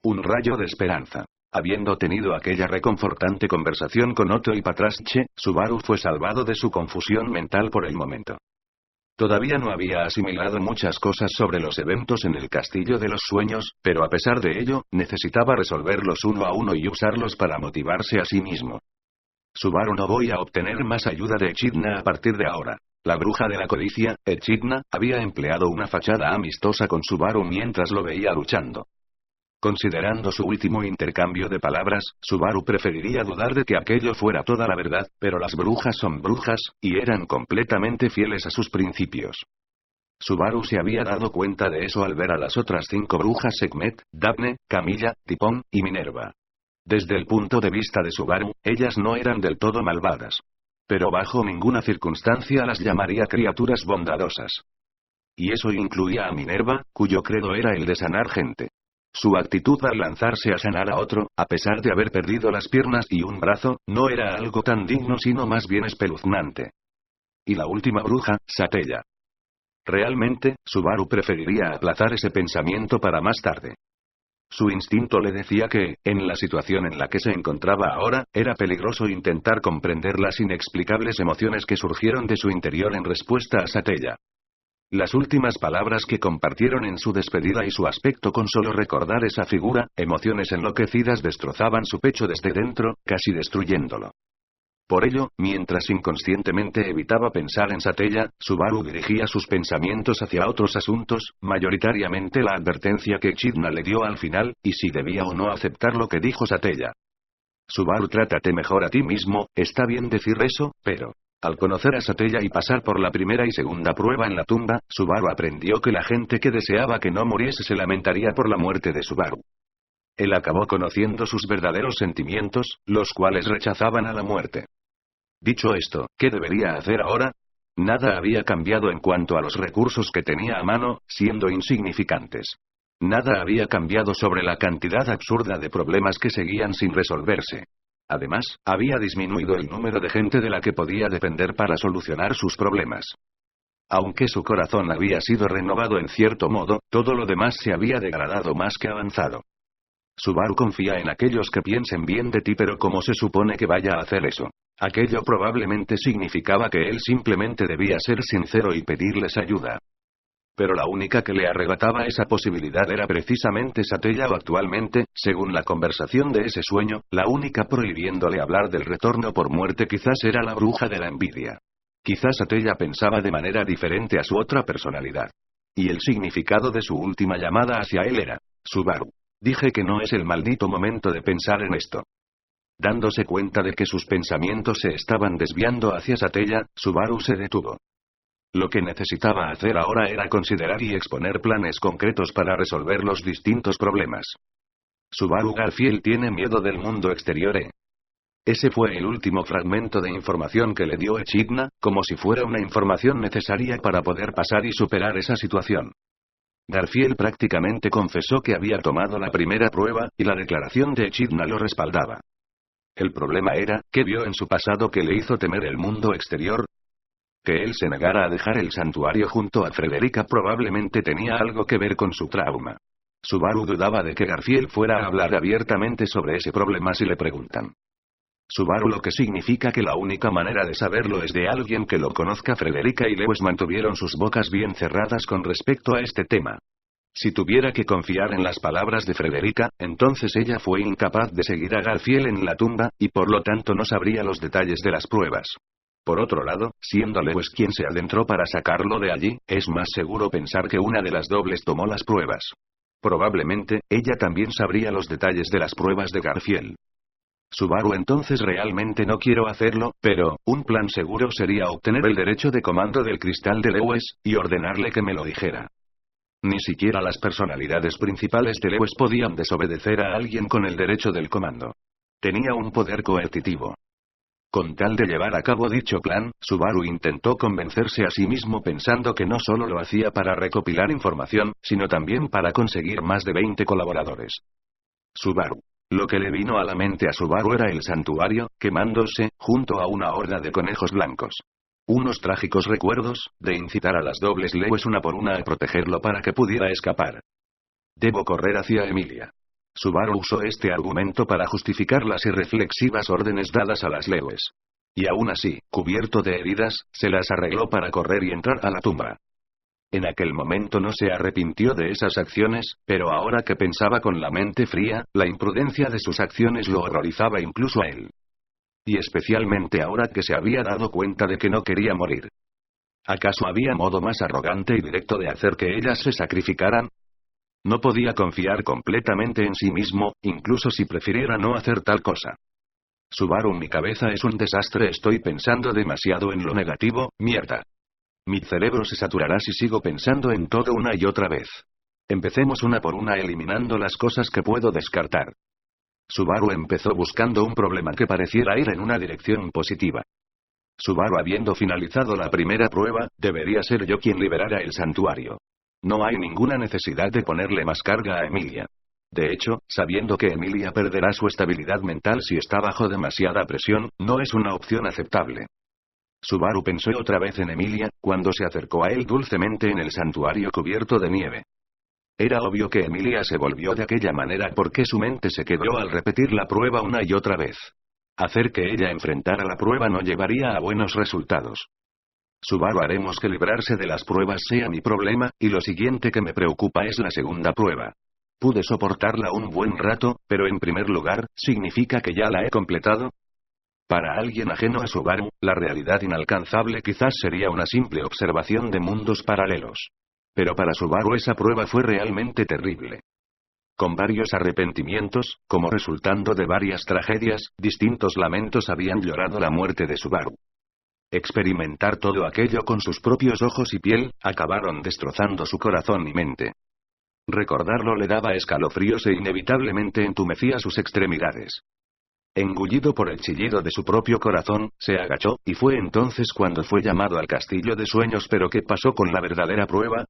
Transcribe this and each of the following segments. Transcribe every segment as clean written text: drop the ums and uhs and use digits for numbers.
Un rayo de esperanza. Habiendo tenido aquella reconfortante conversación con Otto y Patraschke, Subaru fue salvado de su confusión mental por el momento. Todavía no había asimilado muchas cosas sobre los eventos en el Castillo de los Sueños, pero a pesar de ello, necesitaba resolverlos uno a uno y usarlos para motivarse a sí mismo. Subaru, no voy a obtener más ayuda de Echidna a partir de ahora. La bruja de la codicia, Echidna, había empleado una fachada amistosa con Subaru mientras lo veía luchando. Considerando su último intercambio de palabras, Subaru preferiría dudar de que aquello fuera toda la verdad, pero las brujas son brujas, y eran completamente fieles a sus principios. Subaru se había dado cuenta de eso al ver a las otras 5 brujas: Sekhmet, Daphne, Camilla, Tipón, y Minerva. Desde el punto de vista de Subaru, ellas no eran del todo malvadas. Pero bajo ninguna circunstancia las llamaría criaturas bondadosas. Y eso incluía a Minerva, cuyo credo era el de sanar gente. Su actitud al lanzarse a sanar a otro, a pesar de haber perdido las piernas y un brazo, no era algo tan digno sino más bien espeluznante. Y la última bruja, Satella. Realmente, Subaru preferiría aplazar ese pensamiento para más tarde. Su instinto le decía que, en la situación en la que se encontraba ahora, era peligroso intentar comprender las inexplicables emociones que surgieron de su interior en respuesta a Satella. Las últimas palabras que compartieron en su despedida y su aspecto con solo recordar esa figura, emociones enloquecidas destrozaban su pecho desde dentro, casi destruyéndolo. Por ello, mientras inconscientemente evitaba pensar en Satella, Subaru dirigía sus pensamientos hacia otros asuntos, mayoritariamente la advertencia que Echidna le dio al final, y si debía o no aceptar lo que dijo Satella. Subaru, trátate mejor a ti mismo, está bien decir eso, pero... Al conocer a Satella y pasar por la primera y segunda prueba en la tumba, Subaru aprendió que la gente que deseaba que no muriese se lamentaría por la muerte de Subaru. Él acabó conociendo sus verdaderos sentimientos, los cuales rechazaban a la muerte. Dicho esto, ¿qué debería hacer ahora? Nada había cambiado en cuanto a los recursos que tenía a mano, siendo insignificantes. Nada había cambiado sobre la cantidad absurda de problemas que seguían sin resolverse. Además, había disminuido el número de gente de la que podía depender para solucionar sus problemas. Aunque su corazón había sido renovado en cierto modo, todo lo demás se había degradado más que avanzado. Subaru confía en aquellos que piensen bien de ti, pero ¿cómo se supone que vaya a hacer eso? Aquello probablemente significaba que él simplemente debía ser sincero y pedirles ayuda. Pero la única que le arrebataba esa posibilidad era precisamente Satella, o actualmente, según la conversación de ese sueño, la única prohibiéndole hablar del retorno por muerte quizás era la bruja de la envidia. Quizás Satella pensaba de manera diferente a su otra personalidad. Y el significado de su última llamada hacia él era: Subaru. Dije que no es el maldito momento de pensar en esto. Dándose cuenta de que sus pensamientos se estaban desviando hacia Satella, Subaru se detuvo. Lo que necesitaba hacer ahora era considerar y exponer planes concretos para resolver los distintos problemas. Subaru Garfield tiene miedo del mundo exterior. Ese fue el último fragmento de información que le dio Echidna, como si fuera una información necesaria para poder pasar y superar esa situación. Garfield prácticamente confesó que había tomado la primera prueba, y la declaración de Echidna lo respaldaba. El problema era, ¿qué vio en su pasado que le hizo temer el mundo exterior? Que él se negara a dejar el santuario junto a Frederica probablemente tenía algo que ver con su trauma. Subaru dudaba de que Garfield fuera a hablar abiertamente sobre ese problema si le preguntan. Subaru, lo que significa que la única manera de saberlo es de alguien que lo conozca. Frederica y Lewis mantuvieron sus bocas bien cerradas con respecto a este tema. Si tuviera que confiar en las palabras de Frederica, entonces ella fue incapaz de seguir a Garfield en la tumba, y por lo tanto no sabría los detalles de las pruebas. Por otro lado, siendo Lewis quien se adentró para sacarlo de allí, es más seguro pensar que una de las dobles tomó las pruebas. Probablemente, ella también sabría los detalles de las pruebas de Garfield. Subaru, entonces realmente no quiero hacerlo, pero, un plan seguro sería obtener el derecho de comando del cristal de Lewis, y ordenarle que me lo dijera. Ni siquiera las personalidades principales de Lewis podían desobedecer a alguien con el derecho del comando. Tenía un poder coercitivo. Con tal de llevar a cabo dicho plan, Subaru intentó convencerse a sí mismo pensando que no solo lo hacía para recopilar información, sino también para conseguir más de 20 colaboradores. Subaru. Lo que le vino a la mente a Subaru era el santuario, quemándose, junto a una horda de conejos blancos. Unos trágicos recuerdos, de incitar a las dobles Lewis una por una a protegerlo para que pudiera escapar. Debo correr hacia Emilia. Subaru usó este argumento para justificar las irreflexivas órdenes dadas a las leguas. Y aún así, cubierto de heridas, se las arregló para correr y entrar a la tumba. En aquel momento no se arrepintió de esas acciones, pero ahora que pensaba con la mente fría, la imprudencia de sus acciones lo horrorizaba incluso a él. Y especialmente ahora que se había dado cuenta de que no quería morir. ¿Acaso había modo más arrogante y directo de hacer que ellas se sacrificaran? No podía confiar completamente en sí mismo, incluso si prefiriera no hacer tal cosa. Subaru, mi cabeza es un desastre, estoy pensando demasiado en lo negativo, mierda. Mi cerebro se saturará si sigo pensando en todo una y otra vez. Empecemos una por una eliminando las cosas que puedo descartar. Subaru empezó buscando un problema que pareciera ir en una dirección positiva. Subaru, habiendo finalizado la primera prueba, debería ser yo quien liberara el santuario. No hay ninguna necesidad de ponerle más carga a Emilia. De hecho, sabiendo que Emilia perderá su estabilidad mental si está bajo demasiada presión, no es una opción aceptable. Subaru pensó otra vez en Emilia, cuando se acercó a él dulcemente en el santuario cubierto de nieve. Era obvio que Emilia se volvió de aquella manera porque su mente se quebró al repetir la prueba una y otra vez. Hacer que ella enfrentara la prueba no llevaría a buenos resultados. Subaru, haremos que librarse de las pruebas sea mi problema, y lo siguiente que me preocupa es la segunda prueba. Pude soportarla un buen rato, pero en primer lugar, ¿significa que ya la he completado? Para alguien ajeno a Subaru, la realidad inalcanzable quizás sería una simple observación de mundos paralelos. Pero para Subaru esa prueba fue realmente terrible. Con varios arrepentimientos, como resultando de varias tragedias, distintos lamentos habían llorado la muerte de Subaru. Experimentar todo aquello con sus propios ojos y piel, acabaron destrozando su corazón y mente. Recordarlo le daba escalofríos e inevitablemente entumecía sus extremidades. Engullido por el chillido de su propio corazón, se agachó, y fue entonces cuando fue llamado al castillo de sueños. ¿Pero qué pasó con la verdadera prueba?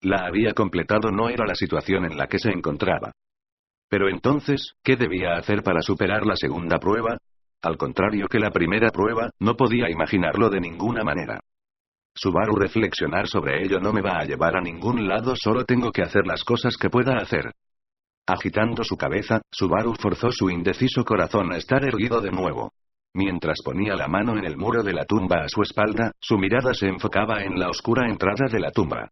La había completado, no era la situación en la que se encontraba. Pero entonces, ¿qué debía hacer para superar la segunda prueba? Al contrario que la primera prueba, no podía imaginarlo de ninguna manera. Subaru, reflexionar sobre ello no me va a llevar a ningún lado, solo tengo que hacer las cosas que pueda hacer. Agitando su cabeza, Subaru forzó su indeciso corazón a estar erguido de nuevo. Mientras ponía la mano en el muro de la tumba a su espalda, su mirada se enfocaba en la oscura entrada de la tumba.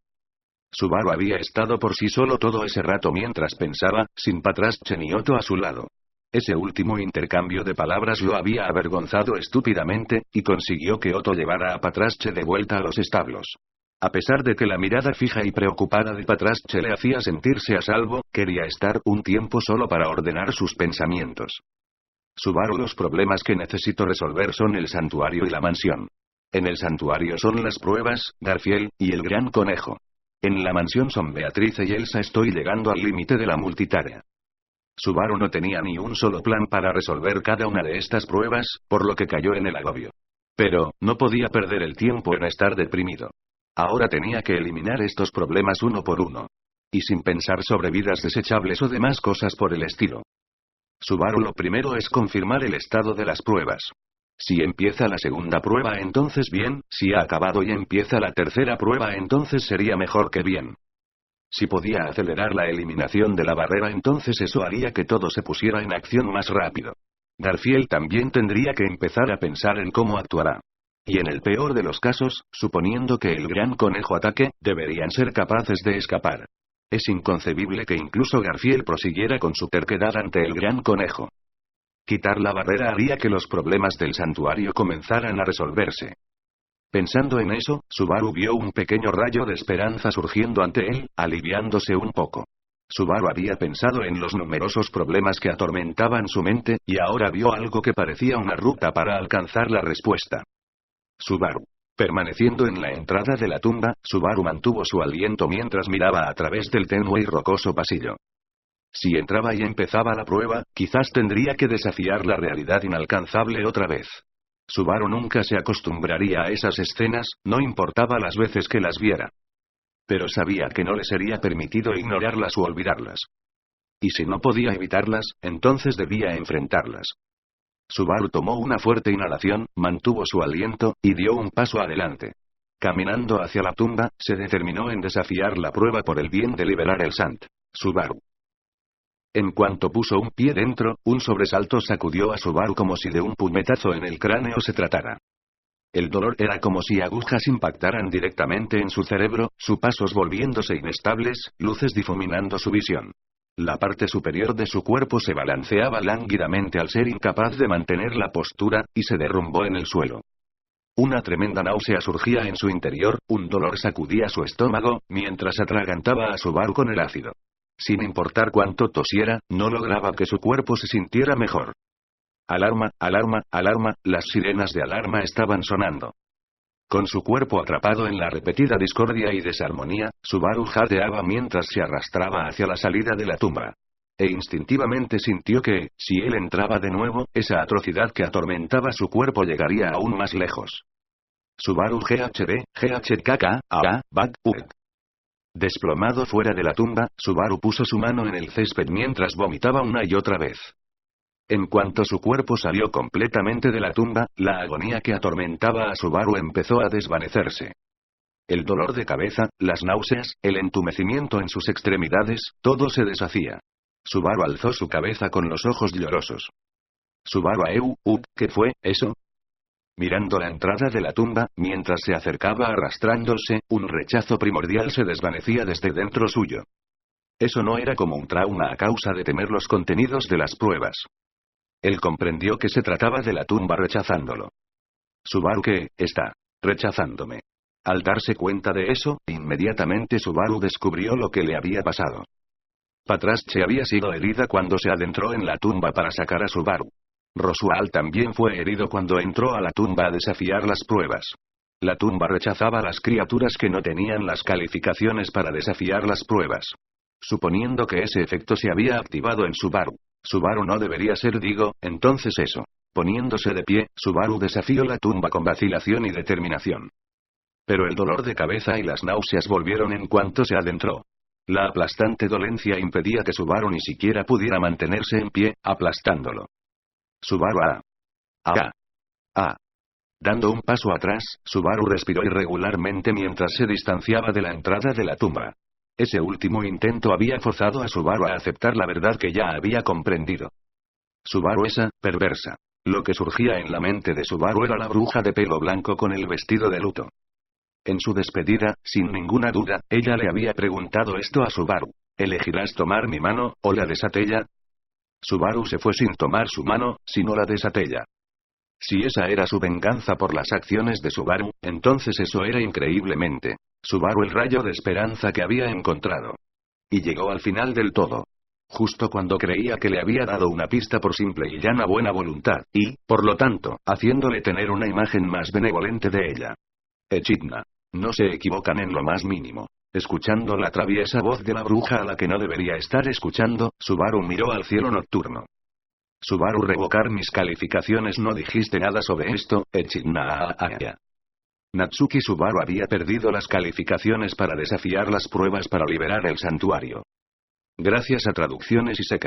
Subaru había estado por sí solo todo ese rato mientras pensaba, sin Patrasche ni Otto a su lado. Ese último intercambio de palabras lo había avergonzado estúpidamente, y consiguió que Otto llevara a Patrasche de vuelta a los establos. A pesar de que la mirada fija y preocupada de Patrasche le hacía sentirse a salvo, quería estar un tiempo solo para ordenar sus pensamientos. Subaru, los problemas que necesito resolver son el santuario y la mansión. En el santuario son las pruebas, Garfield, y el gran conejo. En la mansión son Beatriz y Elsa. Estoy llegando al límite de la multitarea. Subaru no tenía ni un solo plan para resolver cada una de estas pruebas, por lo que cayó en el agobio. Pero, no podía perder el tiempo en estar deprimido. Ahora tenía que eliminar estos problemas uno por uno. Y sin pensar sobre vidas desechables o demás cosas por el estilo. Subaru, lo primero es confirmar el estado de las pruebas. Si empieza la segunda prueba, entonces bien; si ha acabado y empieza la tercera prueba, entonces sería mejor que bien. Si podía acelerar la eliminación de la barrera, entonces eso haría que todo se pusiera en acción más rápido. Garfield también tendría que empezar a pensar en cómo actuará. Y en el peor de los casos, suponiendo que el gran conejo ataque, deberían ser capaces de escapar. Es inconcebible que incluso Garfield prosiguiera con su terquedad ante el gran conejo. Quitar la barrera haría que los problemas del santuario comenzaran a resolverse. Pensando en eso, Subaru vio un pequeño rayo de esperanza surgiendo ante él, aliviándose un poco. Subaru había pensado en los numerosos problemas que atormentaban su mente, y ahora vio algo que parecía una ruta para alcanzar la respuesta. Subaru. Permaneciendo en la entrada de la tumba, Subaru mantuvo su aliento mientras miraba a través del tenue y rocoso pasillo. Si entraba y empezaba la prueba, quizás tendría que desafiar la realidad inalcanzable otra vez. Subaru nunca se acostumbraría a esas escenas, no importaba las veces que las viera. Pero sabía que no le sería permitido ignorarlas u olvidarlas. Y si no podía evitarlas, entonces debía enfrentarlas. Subaru tomó una fuerte inhalación, mantuvo su aliento, y dio un paso adelante. Caminando hacia la tumba, se determinó en desafiar la prueba por el bien de liberar el Sant. Subaru. En cuanto puso un pie dentro, un sobresalto sacudió a Subaru como si de un puñetazo en el cráneo se tratara. El dolor era como si agujas impactaran directamente en su cerebro, sus pasos volviéndose inestables, luces difuminando su visión. La parte superior de su cuerpo se balanceaba lánguidamente al ser incapaz de mantener la postura, y se derrumbó en el suelo. Una tremenda náusea surgía en su interior, un dolor sacudía su estómago, mientras atragantaba a Subaru con el ácido. Sin importar cuánto tosiera, no lograba que su cuerpo se sintiera mejor. Alarma, alarma, alarma, las sirenas de alarma estaban sonando. Con su cuerpo atrapado en la repetida discordia y desarmonía, Subaru jadeaba mientras se arrastraba hacia la salida de la tumba. E instintivamente sintió que, si él entraba de nuevo, esa atrocidad que atormentaba su cuerpo llegaría aún más lejos. Subaru GHB, GHKK, AA, Bad, UG. Desplomado fuera de la tumba, Subaru puso su mano en el césped mientras vomitaba una y otra vez. En cuanto su cuerpo salió completamente de la tumba, la agonía que atormentaba a Subaru empezó a desvanecerse. El dolor de cabeza, las náuseas, el entumecimiento en sus extremidades, todo se deshacía. Subaru alzó su cabeza con los ojos llorosos. Subaru ¿qué fue eso? Mirando la entrada de la tumba, mientras se acercaba arrastrándose, un rechazo primordial se desvanecía desde dentro suyo. Eso no era como un trauma a causa de temer los contenidos de las pruebas. Él comprendió que se trataba de la tumba rechazándolo. Subaru ¿qué está rechazándome? Al darse cuenta de eso, inmediatamente Subaru descubrió lo que le había pasado. Patrache había sido herida cuando se adentró en la tumba para sacar a Subaru. Rosual también fue herido cuando entró a la tumba a desafiar las pruebas. La tumba rechazaba a las criaturas que no tenían las calificaciones para desafiar las pruebas. Suponiendo que ese efecto se había activado en Subaru. Subaru no debería ser entonces eso. Poniéndose de pie, Subaru desafió la tumba con vacilación y determinación. Pero el dolor de cabeza y las náuseas volvieron en cuanto se adentró. La aplastante dolencia impedía que Subaru ni siquiera pudiera mantenerse en pie, aplastándolo. Subaru Dando un paso atrás, Subaru respiró irregularmente mientras se distanciaba de la entrada de la tumba. Ese último intento había forzado a Subaru a aceptar la verdad que ya había comprendido. Subaru esa, perversa. Lo que surgía en la mente de Subaru era la bruja de pelo blanco con el vestido de luto. En su despedida, sin ninguna duda, ella le había preguntado esto a Subaru. ¿Elegirás tomar mi mano, o la de Satella? Subaru se fue sin tomar su mano, sino la de Satella. Si esa era su venganza por las acciones de Subaru, entonces eso era increíblemente Subaru el rayo de esperanza que había encontrado. Y llegó al final del todo. Justo cuando creía que le había dado una pista por simple y llana buena voluntad, y, por lo tanto, haciéndole tener una imagen más benevolente de ella. Echidna. No se equivocan en lo más mínimo. Escuchando la traviesa voz de la bruja a la que no debería estar escuchando, Subaru miró al cielo nocturno. Subaru revocar mis calificaciones. No dijiste nada sobre esto, Echidna. Natsuki Subaru había perdido las calificaciones para desafiar las pruebas para liberar el santuario. Gracias a traducciones y secas.